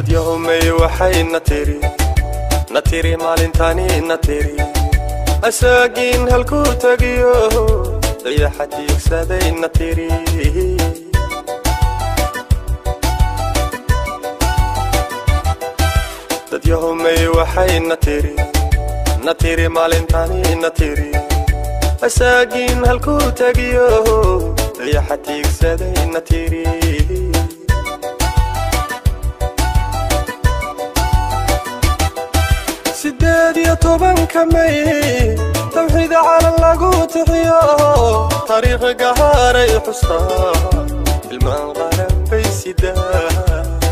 يومي وحي نتيري مالنتاني نتيري أساقين هالكوتاقيو ضيا حتي يكسادي نتيري دد يومي وحي نتيري مالنتاني نتيري أساقين هالكوتاقيو ضيا حتي يكسادي نتيري سداد يا طوبان كمي توحيد على الله تحياه طريق قهاري حصة المنغرم بي سداد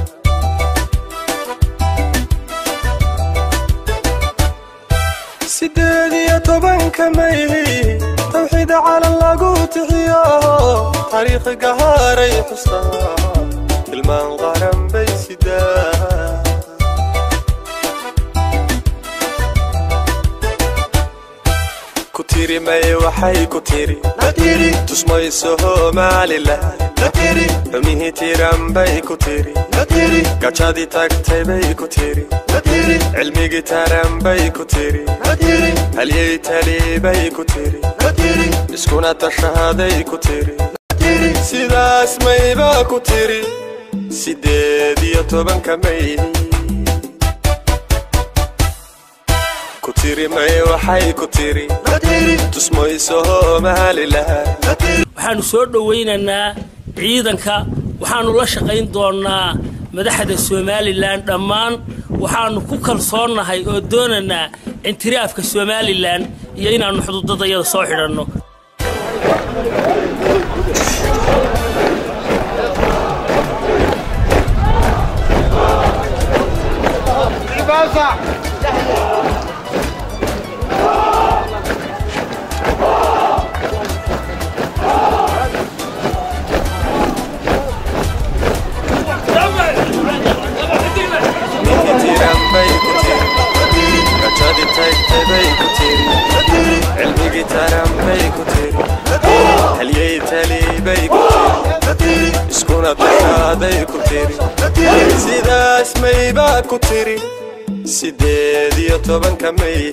سداد يا طوبان كمي توحيد على الله تحياه طريق قهاري حصة المنغرم بي سداد كتيري ماي وحي كتيري نتيري تسمي سهو مالي لا نتيري بميه تيران باي كتيري نتيري قاچادي تاكتي باي كتيري نتيري علمي جيتاران باي كتيري نتيري هليي تالي باي كتيري نتيري مسكونة الشهادي كتيري نتيري سيدا اسمي با كتيري سيدي يطبن كمي كتيري ماي وحي كتيري نتيري تسمي سهو مالي لها waxaanu soo dhaweynaynaa ciidanka waxaanu la shaqayn doonaa madaxda Soomaaliland dhammaan waxaanu ku kalsoonahay oo doonaynaa intiraafka Soomaaliland iyo inaanu xuduudada soo xidhanno علمي جيتاران باي كتيري هليي تالي باي كتيري اسكونة تشادي كتيري سيدا اسمي با كتيري سيدي يطبن كمي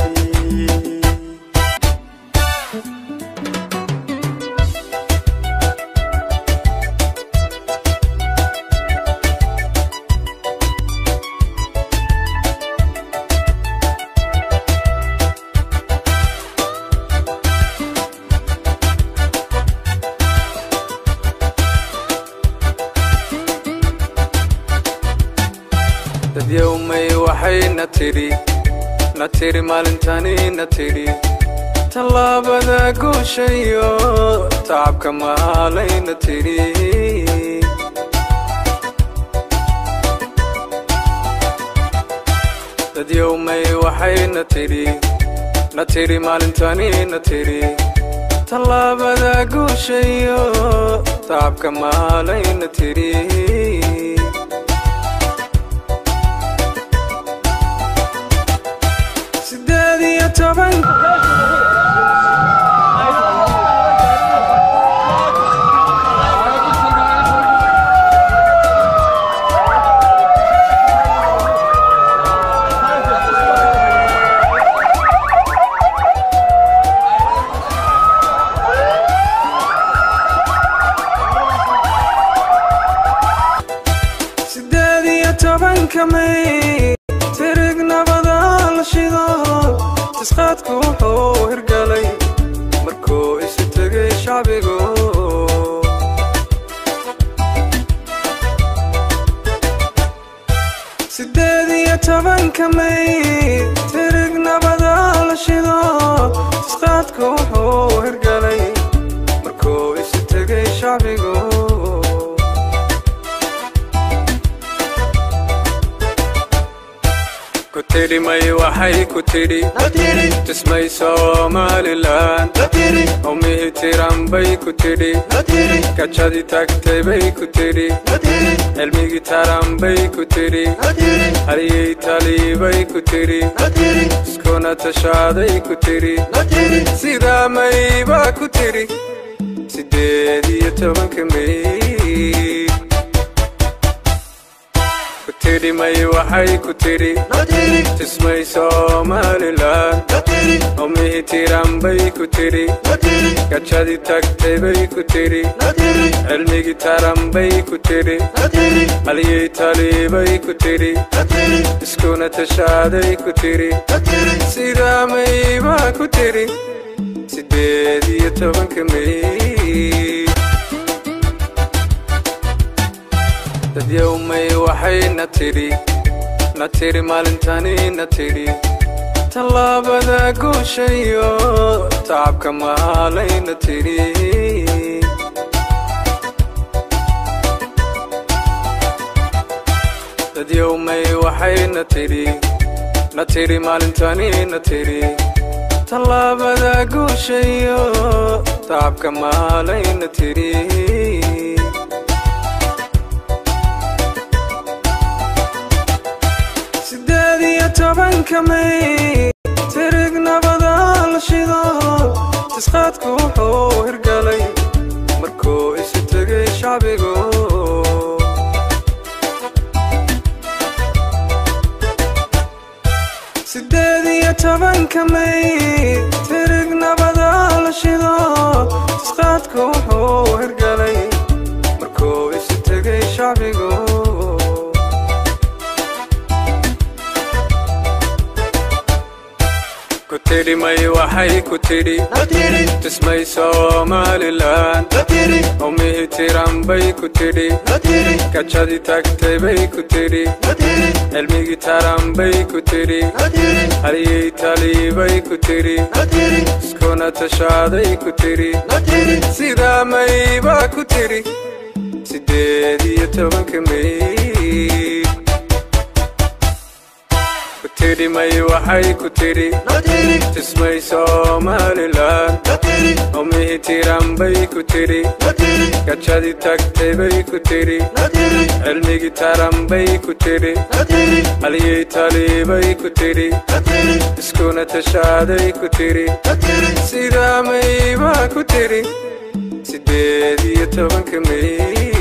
دد يومي وحي نتيري مالنتاني نتيري طلابة قوشيو تعب كمالي نتيري دد يومي وحي نتيري مالنتاني نتيري طلابة قوشيو تعب كمالي نتيري كمي ترقنا بدل شيدو تسقطكو وحو هرقالي مركو يستقي شعبيقو سدادي طبعا كمي ترقنا بدل شيدو تسقطكو وحو هرقالي مركو يستقي شعبيقو كتيري ماي وحي كتيري نتيري تسمي Somaliland نتيري أمي تيران باي كتيري نتيري قاچادي تاكتي باي كتيري نتيري علمي جيتاران باي كتيري نتيري هليي تالي باي كتيري نتيري سكونة تشادي كتيري نتيري سيدا ماي با كتيري سيدي يطبن كمي كتيري kutiri may waxay kutiri tismay Somaliland umihi tiran bay kutiri gachadi tagtay bay kutiri cilmigi taran bay kutiri haliyay talibay kutiri iskuna tashaaday kutiri sidaa may baa kutiri 18 May dad yawmay waxay natiri maalintani natiri talaabada gooshayo taabka maalay natiri dad yawmay waxay natiri maalintani natiri talaabada gooshayo taabka maalay natiri May tirig nabadal shido tisqaadku wuxuu hirgalay markuu isu tagay shacbigu May tirig nabadal shido tisqaadku wuxuu hirgalay markuu isu tagay shacbigu kutiri may waxay kutiri tismay Somaliland umihi tiran bay kutiri gachadi tagtay bay kutiri cilmigi taran bay kutiri haliyay talibay kutiri iskuna tashaaday kutiri sidaa may baa kutiri 18 May kutiri may waxay kutiri tismay Somaliland umihi tiran bay kutiri gachadi tagtay bay kutiri cilmigi taran bay kutiri haliyay talibay kutiri iskuna tashaaday kutiri sidaa may baa kutiri 18 May